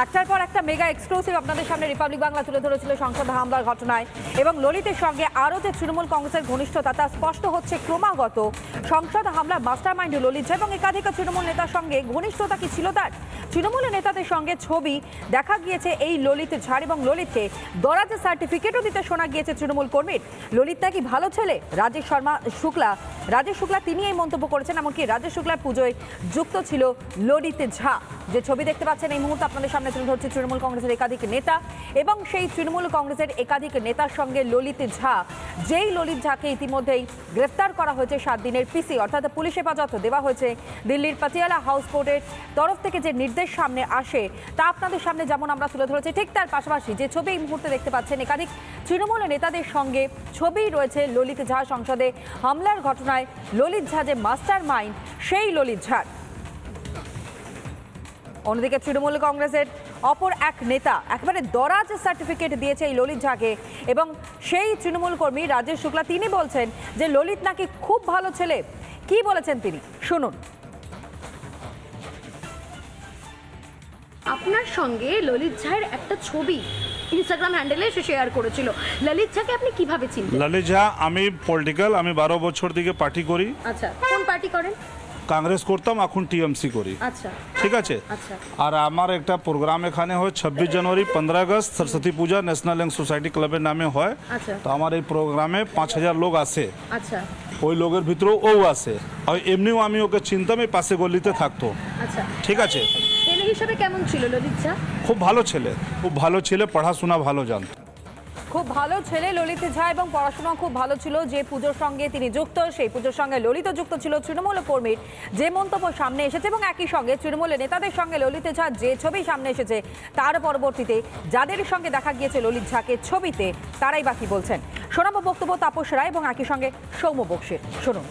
একটার পর একটা মেগা এক্সক্লুসিভ আপনাদের সামনে রিপাবলিক বাংলা তুলে ধরেছিল সংসদ হামলার ঘটনায় এবং ললিতের সঙ্গে আরও যে তৃণমূল কংগ্রেসের ঘনিষ্ঠতা তা স্পষ্ট হচ্ছে ক্রমাগত। সংসদ হামলার মাস্টারমাইন্ড ললিত ঝা এবং একাধিক তৃণমূল নেতার সঙ্গে ঘনিষ্ঠতা কি ছিল তার? তৃণমূলের নেতাদের সঙ্গে ছবি দেখা গিয়েছে এই ললিত ঝাড় এবং ললিতকে দরাজে সার্টিফিকেটও দিতে শোনা গিয়েছে তৃণমূল কর্মীর। ললিত নাকি ভালো ছেলে। রাজেশ শুক্লা তিনি এই মন্তব্য করেছেন। এমনকি রাজেশ শুক্লার পুজোয় যুক্ত ছিল ললিত ঝা। যে ছবি দেখতে পাচ্ছেন এই মুহূর্তে আপনাদের সামনে তুলে ধরছে তৃণমূল কংগ্রেসের একাধিক নেতা এবং সেই তৃণমূল কংগ্রেসের একাধিক নেতার সঙ্গে ললিত ঝা, যেই ললিত ঝাকে ইতিমধ্যেই গ্রেফতার করা হয়েছে 7 দিনের পিসি অর্থাৎ পুলিশ হেফাজত দেওয়া হয়েছে। দিল্লির পাতিয়ালা হাউস কোর্টের তরফ থেকে যে নির্দেশ সামনে আসে তা আপনাদের সামনে যেমন আমরা তুলে ধরেছি, ঠিক তার পাশাপাশি যে ছবি এই মুহূর্তে দেখতে পাচ্ছেন একাধিক তৃণমূল নেতাদের সঙ্গে ছবি রয়েছে ললিত ঝা। সংসদে হামলার ঘটনায় ললিত ঝা যে মাস্টার মাইন্ড সেই ললিত ঝার। অন্যদিকে তৃণমূল কংগ্রেসের অপর এক নেতা একেবারে দরাজ সার্টিফিকেট দিয়েছে এই ললিত ঝাকে এবং সেই তৃণমূল কর্মী রাজেশ শুক্লা তিনি বলছেন যে ললিত নাকি খুব ভালো ছেলে। কি বলেছেন তিনি শুনুন। আপনার সঙ্গে ললিত ঝার একটা ছবি ইনস্টাগ্রাম হ্যান্ডেলে সে শেয়ার করেছিল। ললিত ঝাকে আপনি কিভাবে চিনতেন? ললিত ঝা আমি পলিটিক্যাল, আমি 12 বছর থেকে পার্টি করি। আচ্ছা, কোন পার্টি করেন? কাংগ্রেস করতাম, এখন টিএমসি করি। আচ্ছা, ঠিক আছে। আচ্ছা। আর আমার একটা প্রোগ্রাম এখানে হয় 26 জানুয়ারি 15 আগস্ট সরস্বতী পূজা ন্যাশনাল ইয়াং সোসাইটি ক্লাবের নামে হয়। আচ্ছা। তো আমার এই প্রোগ্রামে 5000 লোক আসে। আচ্ছা। ওই লোকের ভিতরেও ও আসে। আর এমনিও আমি ওকে চিনতাম, এই পাশে গলিতে থাকতো। আচ্ছা, ঠিক আছে। ছেলে হিসেবে কেমন ছিল ললিত ঝা? খুব ভালো ছেলে, খুব ভালো ছেলে, পড়াশোনা ভালো জানত। খুব ভালো ছেলে ললিত ঝা এবং পড়াশোনা খুব ভালো ছিল। যে পুজোর সঙ্গে তিনি যুক্ত সেই পুজোর সঙ্গে ললিত যুক্ত ছিল। তৃণমূল কর্মীর যে মন্তব্য সামনে এসেছে এবং একই সঙ্গে তৃণমূলের নেতাদের সঙ্গে ললিত ঝা যে ছবি সামনে এসেছে তার পরবর্তীতে যাদের সঙ্গে দেখা গিয়েছে ললিত ঝাকে ছবিতে তারাই বাকি বলছেন। শোনাবো বক্তব্য তাপস রায় এবং একই সঙ্গে সৌম্য বক্সির। শুনুন।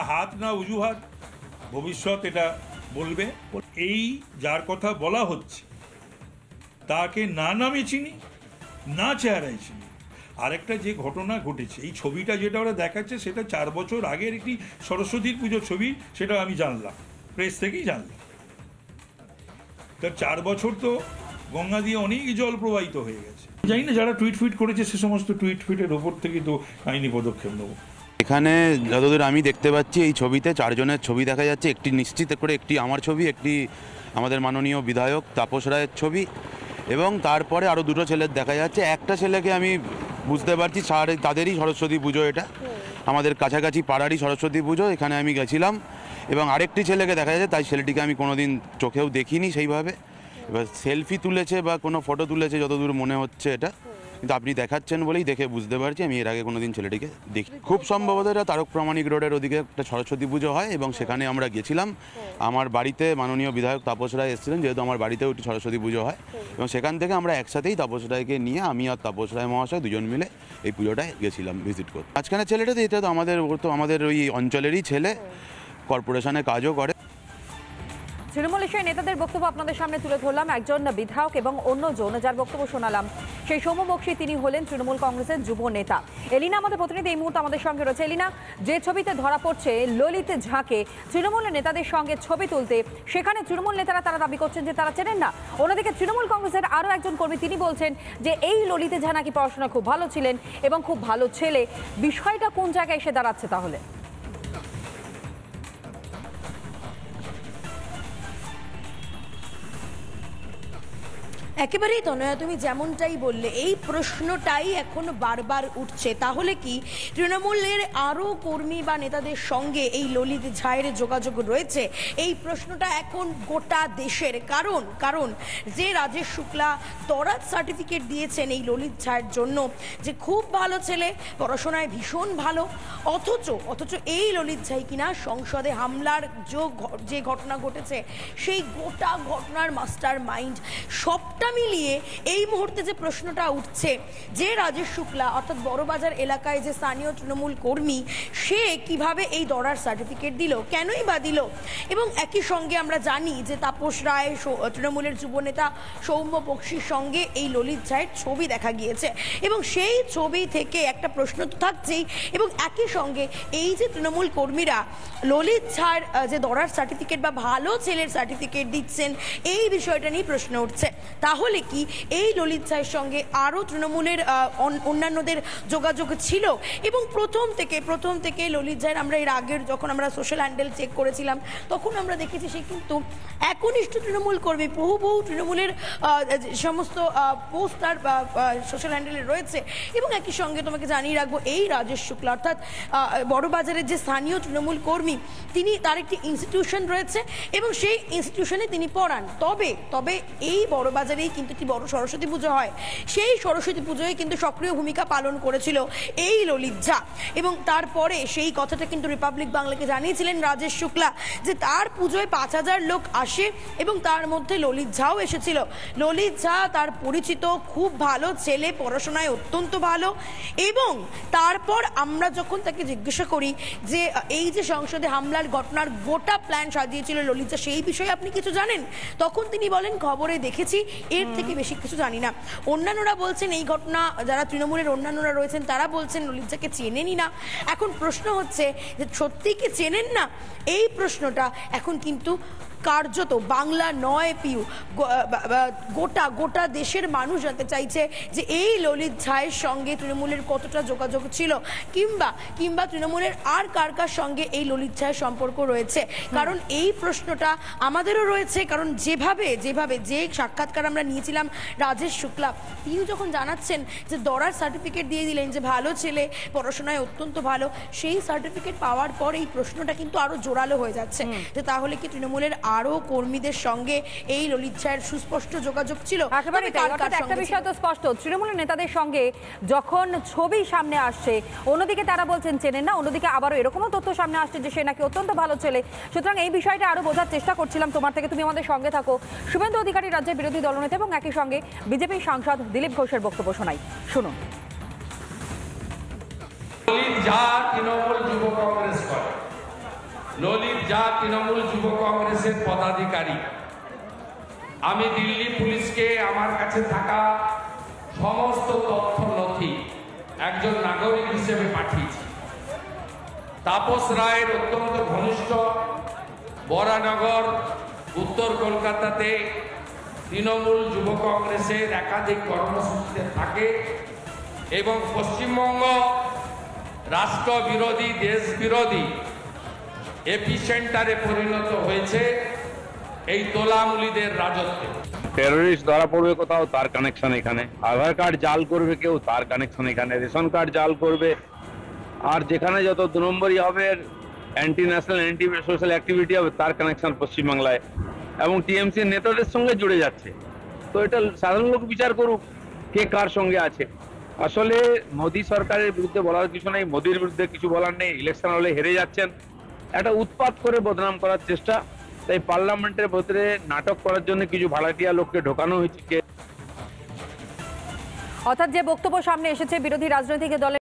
হাত না অজুহাত, ভবিষ্যৎ এটা বলবে। এই যার কথা বলা হচ্ছে তাকে না নামে চিনি, না চেহারায় চিনি। আরেকটা যে ঘটনা ঘটেছে, এই ছবিটা যেটা ওরা দেখাচ্ছে সেটা 4 বছর আগের একটি সরস্বতীর পুজোর ছবি, সেটা আমি জানলাম, প্রেস থেকেই জানলাম। তার 4 বছর তো গঙ্গা দিয়ে অনেক জল প্রবাহিত হয়ে গেছে। জানি না যারা টুইট ফিট করেছে সে সমস্ত টুইট ফিটের ওপর থেকে তো আইনি পদক্ষেপ নেব। এখানে যতদূর আমি দেখতে পাচ্ছি এই ছবিতে 4 জনের ছবি দেখা যাচ্ছে। একটি নিশ্চিত করে একটি আমার ছবি, একটি আমাদের মাননীয় বিধায়ক তাপস রায়ের ছবি এবং তারপরে আরও 2টো ছেলের দেখা যাচ্ছে। একটা ছেলেকে আমি বুঝতে পারছি তাদেরই সরস্বতী পুজো, এটা আমাদের কাছাকাছি পাড়ারই সরস্বতী পুজো, এখানে আমি গেছিলাম। এবং আরেকটি ছেলেকে দেখা যাচ্ছে, তাই ছেলেটিকে আমি কোনোদিন চোখেও দেখিনি সেইভাবে। এবার সেলফি তুলেছে বা কোনো ফটো তুলেছে যতদূর মনে হচ্ছে এটা, কিন্তু আপনি দেখাচ্ছেন বলেই দেখে বুঝতে পারছি। আমি এর আগে কোনোদিন ছেলেটিকে দেখি। খুব সম্ভবত এটা তারক প্রামাণিক রোডের ওদিকে একটা সরস্বতী পুজো হয় এবং সেখানে আমরা গেছিলাম। আমার বাড়িতে মাননীয় বিধায়ক তাপস রায় এসেছিলেন, যেহেতু আমার বাড়িতেও একটি সরস্বতী পুজো হয় এবং সেখান থেকে আমরা একসাথেই তাপস রায়কে নিয়ে, আমি আর তাপস রায় মহাশয় 2জন মিলে এই পুজোটায় গেছিলাম ভিজিট করতে। মাঝখানে ছেলেটা তো এটা তো আমাদের ওই অঞ্চলেরই ছেলে, কর্পোরেশনে কাজও করে। তৃণমূলের সেই নেতাদের বক্তব্য আপনাদের সামনে তুলে ধরলাম। একজন বিধায়ক এবং অন্যজন যার বক্তব্য শোনালাম সেই সৌম্য বক্সী, তিনি হলেন তৃণমূল কংগ্রেসের যুব নেতা। এলিনা আমাদের প্রতিনিধি এই মুহূর্তে আমাদের সঙ্গে রয়েছে। এলিনা, যে ছবিতে ধরা পড়ছে ললিত ঝাকে তৃণমূলের নেতাদের সঙ্গে ছবি তুলতে, সেখানে তৃণমূল নেতারা তারা দাবি করছেন যে তারা চেনেন না। অন্যদিকে তৃণমূল কংগ্রেসের আরও একজন কর্মী তিনি বলছেন যে এই ললিত ঝা নাকি পড়াশোনা খুব ভালো ছিলেন এবং খুব ভালো ছেলে। বিষয়টা কোন জায়গায় এসে দাঁড়াচ্ছে তাহলে? একেবারেই তনয়া, তুমি যেমনটাই বললে এই প্রশ্নটাই এখন বারবার উঠছে। তাহলে কি তৃণমূলের আরও কর্মী বা নেতাদের সঙ্গে এই ললিত ঝায়ের যোগাযোগ রয়েছে? এই প্রশ্নটা এখন গোটা দেশের। কারণ যে রাজেশ শুক্লা দরাজ সার্টিফিকেট দিয়েছেন এই ললিত ঝায়ের জন্য যে খুব ভালো ছেলে, পড়াশোনায় ভীষণ ভালো, অথচ এই ললিত ঝাই কিনা সংসদে হামলার যে ঘটনা ঘটেছে সেই গোটা ঘটনার মাস্টার মাইন্ড। সবটা মিলিয়ে এই মুহূর্তে যে প্রশ্নটা উঠছে, যে রাজেশ শুক্লা অর্থাৎ বড়বাজার এলাকায় যে স্থানীয় তৃণমূল কর্মী, সে কিভাবে এই দরার সার্টিফিকেট দিল, কেনই বা দিল? এবং একই সঙ্গে আমরা জানি যে তাপস রায় তৃণমূলের যুবনেতা সৌম্য বক্সির সঙ্গে এই ললিত ঝায়ের ছবি দেখা গিয়েছে এবং সেই ছবি থেকে একটা প্রশ্ন তো থাকছেই এবং একই সঙ্গে এই যে তৃণমূল কর্মীরা ললিত ঝাড় যে দরার সার্টিফিকেট বা ভালো ছেলের সার্টিফিকেট দিচ্ছেন এই বিষয়টা নিয়ে প্রশ্ন উঠছে। তাহলে কি এই ললিত ঝাড়ের সঙ্গে আরও তৃণমূলের অন্যান্যদের যোগাযোগ ছিল? এবং প্রথম থেকে ললিত ঝাড় আমরা এর আগের যখন আমরা সোশ্যাল হ্যান্ডেল চেক করেছিলাম তখন আমরা দেখেছি সে কিন্তু একনিষ্ঠ তৃণমূল কর্মী, বহু তৃণমূলের সমস্ত পোস্ট তার সোশ্যাল হ্যান্ডেলে রয়েছে। এবং একই সঙ্গে তোমাকে জানিয়ে রাখবো এই রাজেশ শুক্লা অর্থাৎ বড়বাজারের যে স্থানীয় তৃণমূল কর্মী, তিনি তার একটি ইনস্টিটিউশন রয়েছে এবং সেই ইনস্টিটিউশনে তিনি পড়ান। তবে এই বড়বাজারেই কিন্তু একটি বড় সরস্বতী পুজো হয়, সেই সরস্বতী পুজোয় কিন্তু সক্রিয় ভূমিকা পালন করেছিল এই ললিত ঝা এবং তারপরে সেই কথাটা কিন্তু রিপাবলিক বাংলাকে জানিয়েছিলেন রাজেশ শুক্লা যে তার পুজোয় 5,000 লোক আসে এবং তার মধ্যে ললিত ঝাও এসেছিল। ললিত ঝা তার পরিচিত, খুব ভালো ছেলে, পড়াশোনায় অত্যন্ত ভালো। এবং তারপর আমরা যখন তাকে জিজ্ঞাসা করি যে এই যে সংসদে হামলার ঘটনার গোটা প্ল্যান সাজিয়েছিল ললিত ঝা, সেই বিষয়ে আপনি কিছু জানেন? তখন তিনি বলেন খবরে দেখেছি, এর থেকে বেশি কিছু জানি না। অন্যান্যরা বলছেন এই ঘটনা, যারা তৃণমূলের অন্যান্যরা রয়েছেন তারা বলছেন ললিত ঝাকে চেনেনই না। এখন প্রশ্ন হচ্ছে যে সত্যি কি চেনেন না? এই প্রশ্নটা এখন কিন্তু কার্যত বাংলা নয় পিউ, গোটা দেশের মানুষ জানতে চাইছে যে এই ললিত ঝায়ের সঙ্গে তৃণমূলের কতটা যোগাযোগ ছিল কিংবা তৃণমূলের আর কার সঙ্গে এই ললিত ঝায়ের সম্পর্ক রয়েছে। কারণ এই প্রশ্নটা আমাদেরও রয়েছে, কারণ যেভাবে যে সাক্ষাৎকার আমরা নিয়েছিলাম রাজেশ শুক্লা, তিনি যখন জানাচ্ছেন যে দরার সার্টিফিকেট দিয়ে দিলেন যে ভালো ছেলে, পড়াশোনায় অত্যন্ত ভালো, সেই সার্টিফিকেট পাওয়ার পর এই প্রশ্নটা কিন্তু আরো জোরালো হয়ে যাচ্ছে যে তাহলে কি তৃণমূলের আরো কর্মীদের সঙ্গে এই ললিত ঝায়ের সুস্পষ্ট যোগাযোগ ছিল? একেবারে তাই। অর্থাৎ একটা বিষয় তো স্পষ্ট, তৃণমূলের নেতাদের সঙ্গে যখন ছবি সামনে আসছে, অন্যদিকে তারা বলছেন চেনেন না, অন্যদিকে আবারও এরকমও তথ্য সামনে আসছে যে সে নাকি অত্যন্ত ভালো ছেলে। সুতরাং এই বিষয়টা আরো বোঝার চেষ্টা করছিলাম তোমার থেকে, তুমি আমাদের সঙ্গে থাকো। শুভেন্দু অধিকারী রাজ্যের বিরোধী দলনেতা এবং একই সঙ্গে বিজেপি সাংসদ দিলীপ ঘোষের বক্তব্য শোনাই, শুনুন। ললিত ঝা তৃণমূল যুব কংগ্রেস করে, ললিত ঝা তৃণমূল যুব কংগ্রেসের পদাধিকারী। আমি দিল্লি পুলিশকে আমার কাছে থাকা সমস্ত তথ্য নথি একজন নাগরিক হিসেবে পাঠিয়েছি। তাপস রায়ের অত্যন্ত ঘনিষ্ঠ, বরানগর উত্তর কলকাতাতে তৃণমূল যুব কংগ্রেসের একাধিক কর্মসূচিতে থাকে এবং পশ্চিমবঙ্গ রাষ্ট্রবিরোধী, দেশবিরোধী এপিসেন্টারে পরিণত হয়েছে এই তোলামুলিদের রাজত্বে। টেররিস্ট ধরা পড়বে কোথাও, তার কানেকশন এখানে। আধার কার্ড জাল করবে কেউ, তার কানেকশন এখানে। রেশন কার্ড জাল করবে, আর যেখানে যত 2 নম্বরই হবে, anti national, anti social activity হবে, তার কানেকশন পশ্চিমবাংলায় এবং টিএমসি নেতাদের সঙ্গে জুড়ে যাচ্ছে। তো এটা সাধারণ লোক বিচার করুক কে কার সঙ্গে আছে। আসলে মোদী সরকারের বিরুদ্ধে বলার কিছু নেই, মোদীর বিরুদ্ধে কিছু বলার নেই। ইলেকশন হলে হেরে যাচ্ছেন, একটা উৎপাত করে বদনাম করার চেষ্টা। তাই পার্লামেন্টের ভেতরে নাটক করার জন্য কিছু ভাড়াটিয়া লোককে ঢোকানো হয়েছে। অর্থাৎ যে বক্তব্য সামনে এসেছে বিরোধী রাজনৈতিক দলের